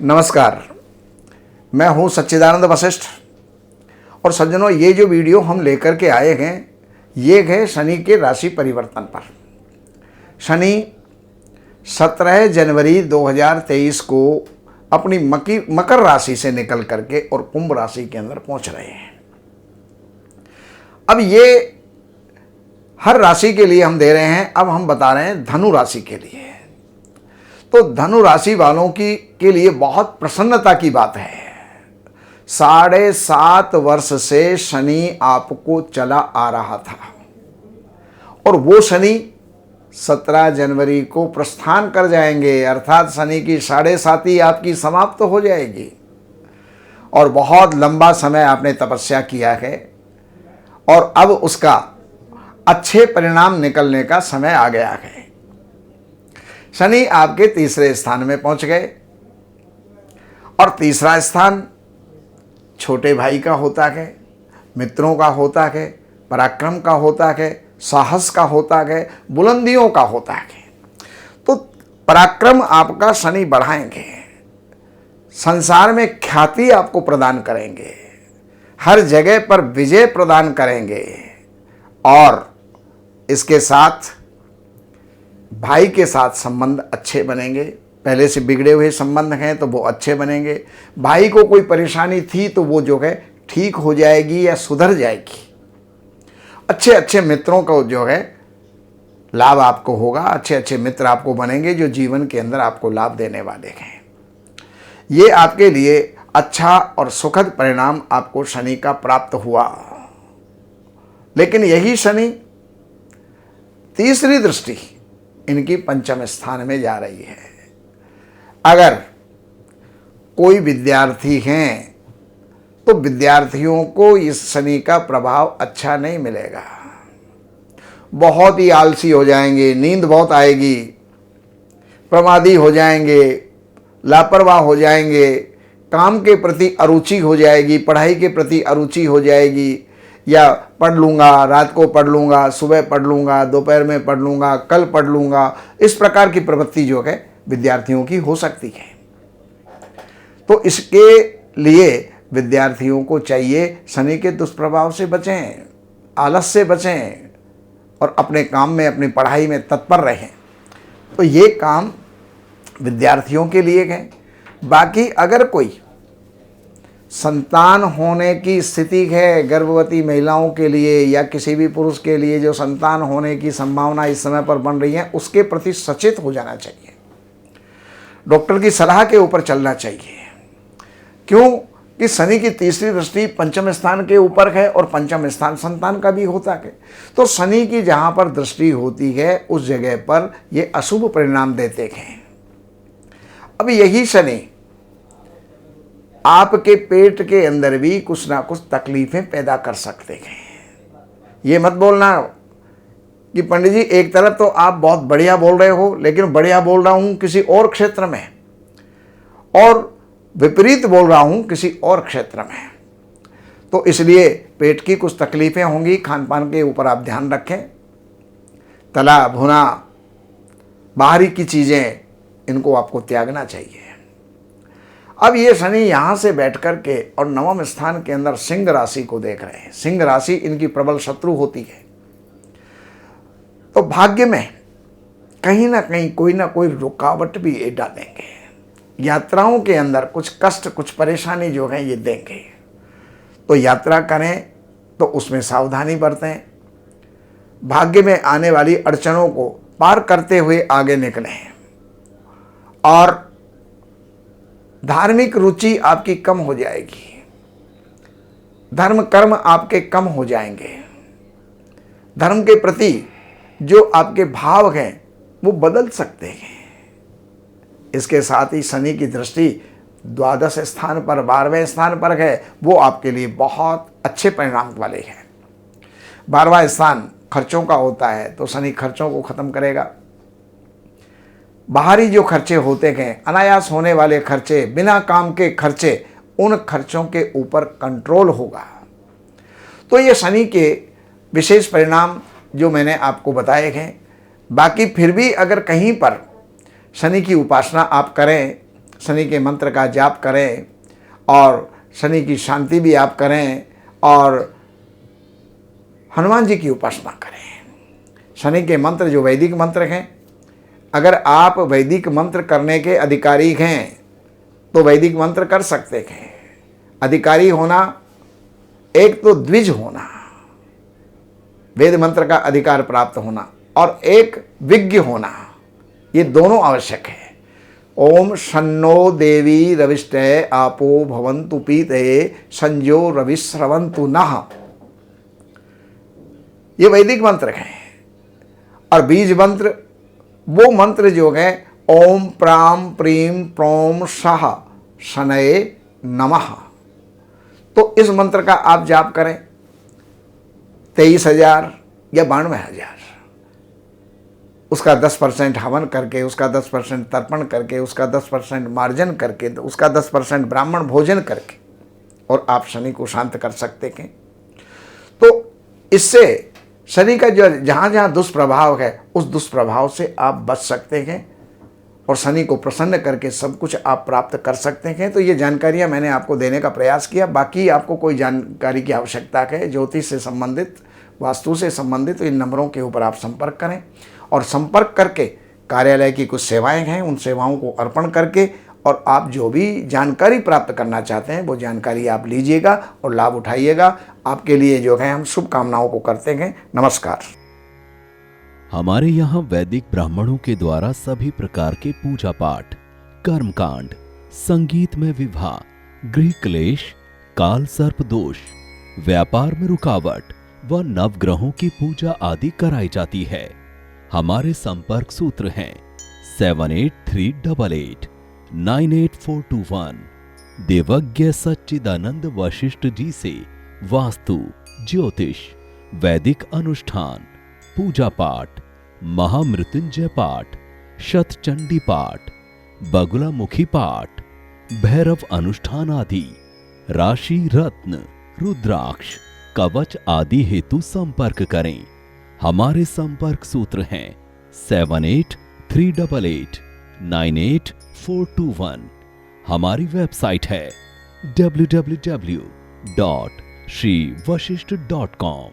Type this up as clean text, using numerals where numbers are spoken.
नमस्कार, मैं हूं सच्चिदानंद वशिष्ठ। और सज्जनों, ये जो वीडियो हम लेकर के आए हैं ये है शनि के राशि परिवर्तन पर। शनि 17 जनवरी 2023 को अपनी मकर राशि से निकल करके और कुंभ राशि के अंदर पहुंच रहे हैं। अब ये हर राशि के लिए हम दे रहे हैं। अब हम बता रहे हैं धनु राशि के लिए। तो धनु राशि वालों के लिए बहुत प्रसन्नता की बात है। 7.5 वर्ष से शनि आपको चला आ रहा था और वो शनि 17 जनवरी को प्रस्थान कर जाएंगे, अर्थात शनि की 7.5 आपकी समाप्त हो जाएगी। और बहुत लंबा समय आपने तपस्या किया है और अब उसका अच्छे परिणाम निकलने का समय आ गया है। शनि आपके तीसरे स्थान में पहुंच गए और तीसरा स्थान छोटे भाई का होता है, मित्रों का होता है, पराक्रम का होता है, साहस का होता है, बुलंदियों का होता है। तो पराक्रम आपका शनि बढ़ाएंगे, संसार में ख्याति आपको प्रदान करेंगे, हर जगह पर विजय प्रदान करेंगे। और इसके साथ भाई के साथ संबंध अच्छे बनेंगे। पहले से बिगड़े हुए संबंध हैं तो वो अच्छे बनेंगे। भाई को कोई परेशानी थी तो वो जो है ठीक हो जाएगी या सुधर जाएगी। अच्छे अच्छे मित्रों को जो है लाभ आपको होगा। अच्छे अच्छे मित्र आपको बनेंगे जो जीवन के अंदर आपको लाभ देने वाले हैं। ये आपके लिए अच्छा और सुखद परिणाम आपको शनि का प्राप्त हुआ। लेकिन यही शनि तीसरी दृष्टि इनकी पंचम स्थान में जा रही है। अगर कोई विद्यार्थी हैं तो विद्यार्थियों को इस शनि का प्रभाव अच्छा नहीं मिलेगा। बहुत ही आलसी हो जाएंगे, नींद बहुत आएगी, प्रमादी हो जाएंगे, लापरवाह हो जाएंगे, काम के प्रति अरुचि हो जाएगी, पढ़ाई के प्रति अरुचि हो जाएगी। या पढ़ लूँगा, रात को पढ़ लूँगा, सुबह पढ़ लूँगा, दोपहर में पढ़ लूँगा, कल पढ़ लूँगा, इस प्रकार की प्रवृत्ति जो है विद्यार्थियों की हो सकती है। तो इसके लिए विद्यार्थियों को चाहिए शनि के दुष्प्रभाव से बचें, आलस से बचें और अपने काम में, अपनी पढ़ाई में तत्पर रहें। तो ये काम विद्यार्थियों के लिए है। बाकी अगर कोई संतान होने की स्थिति है गर्भवती महिलाओं के लिए या किसी भी पुरुष के लिए जो संतान होने की संभावना इस समय पर बन रही है, उसके प्रति सचेत हो जाना चाहिए। डॉक्टर की सलाह के ऊपर चलना चाहिए। क्यों कि शनि की तीसरी दृष्टि पंचम स्थान के ऊपर है और पंचम स्थान संतान का भी होता है। तो शनि की जहाँ पर दृष्टि होती है उस जगह पर ये अशुभ परिणाम देते हैं। अब यही शनि आपके पेट के अंदर भी कुछ ना कुछ तकलीफें पैदा कर सकते हैं। ये मत बोलना कि पंडित जी एक तरफ तो आप बहुत बढ़िया बोल रहे हो, लेकिन बढ़िया बोल रहा हूँ किसी और क्षेत्र में और विपरीत बोल रहा हूँ किसी और क्षेत्र में। तो इसलिए पेट की कुछ तकलीफें होंगी। खान पान के ऊपर आप ध्यान रखें। तला भुना बाहरी की चीज़ें इनको आपको त्यागना चाहिए। अब ये शनि यहाँ से बैठ कर के और नवम स्थान के अंदर सिंह राशि को देख रहे हैं। सिंह राशि इनकी प्रबल शत्रु होती है। तो भाग्य में कहीं ना कहीं कोई ना कोई रुकावट भी ये डालेंगे। यात्राओं के अंदर कुछ कष्ट, कुछ परेशानी जो है ये देंगे। तो यात्रा करें तो उसमें सावधानी बरतें। भाग्य में आने वाली अड़चनों को पार करते हुए आगे निकलें। और धार्मिक रुचि आपकी कम हो जाएगी, धर्म कर्म आपके कम हो जाएंगे, धर्म के प्रति जो आपके भाव हैं वो बदल सकते हैं। इसके साथ ही शनि की दृष्टि द्वादश स्थान पर, 12वें स्थान पर है, वो आपके लिए बहुत अच्छे परिणाम वाले हैं। 12वां स्थान खर्चों का होता है तो शनि खर्चों को खत्म करेगा। बाहरी जो खर्चे होते हैं, अनायास होने वाले खर्चे, बिना काम के खर्चे, उन खर्चों के ऊपर कंट्रोल होगा। तो ये शनि के विशेष परिणाम जो मैंने आपको बताए हैं। बाकी फिर भी अगर कहीं पर शनि की उपासना आप करें शनि के मंत्र का जाप करें और शनि की शांति भी आप करें और हनुमान जी की उपासना करें। शनि के मंत्र जो वैदिक मंत्र हैं, अगर आप वैदिक मंत्र करने के अधिकारी हैं तो वैदिक मंत्र कर सकते हैं। अधिकारी होना, एक तो द्विज होना, वेद मंत्र का अधिकार प्राप्त होना, और एक विज्ञ होना, ये दोनों आवश्यक है। ओम शन्नो देवी रविष्टे आपो भवन्तु पीते संजो रविश्रवन्तु नः, ये वैदिक मंत्र हैं। और बीज मंत्र वो मंत्र जो है ओम प्राम प्रीम प्रोम सह शनये नमः, तो इस मंत्र का आप जाप करें 23,000 या 92,000, उसका 10% हवन करके, उसका 10% तर्पण करके, उसका 10% मार्जन करके, उसका 10% ब्राह्मण भोजन करके, और आप शनि को शांत कर सकते हैं। तो इससे शनि का जो जहाँ जहाँ दुष्प्रभाव है उस दुष्प्रभाव से आप बच सकते हैं और शनि को प्रसन्न करके सब कुछ आप प्राप्त कर सकते हैं। तो ये जानकारियाँ मैंने आपको देने का प्रयास किया। बाकी आपको कोई जानकारी की आवश्यकता है ज्योतिष से संबंधित, वास्तु से संबंधित, तो इन नंबरों के ऊपर आप संपर्क करें और संपर्क करके कार्यालय की कुछ सेवाएं हैं उन सेवाओं को अर्पण करके और आप जो भी जानकारी प्राप्त करना चाहते हैं वो जानकारी आप लीजिएगा और लाभ उठाइएगा। आपके लिए जो है हम शुभकामनाओं को करते हैं। नमस्कार। हमारे यहाँ वैदिक ब्राह्मणों के द्वारा सभी प्रकार के पूजा पाठ, कर्मकांड, संगीत में विवाह, गृह क्लेश, काल सर्प दोष, व्यापार में रुकावट व नवग्रहों की पूजा आदि कराई जाती है। हमारे संपर्क सूत्र हैं 7838898421। देवज्ञ सच्चिदानंद वशिष्ठ जी से वास्तु, ज्योतिष, वैदिक अनुष्ठान, पूजा पाठ, महामृत्युंजय पाठ, शतचंडी पाठ, बगुलामुखी पाठ, भैरव अनुष्ठान आदि, राशि रत्न, रुद्राक्ष, कवच आदि हेतु संपर्क करें। हमारे संपर्क सूत्र हैं 7838898421। हमारी वेबसाइट है www.shrivashishth.com।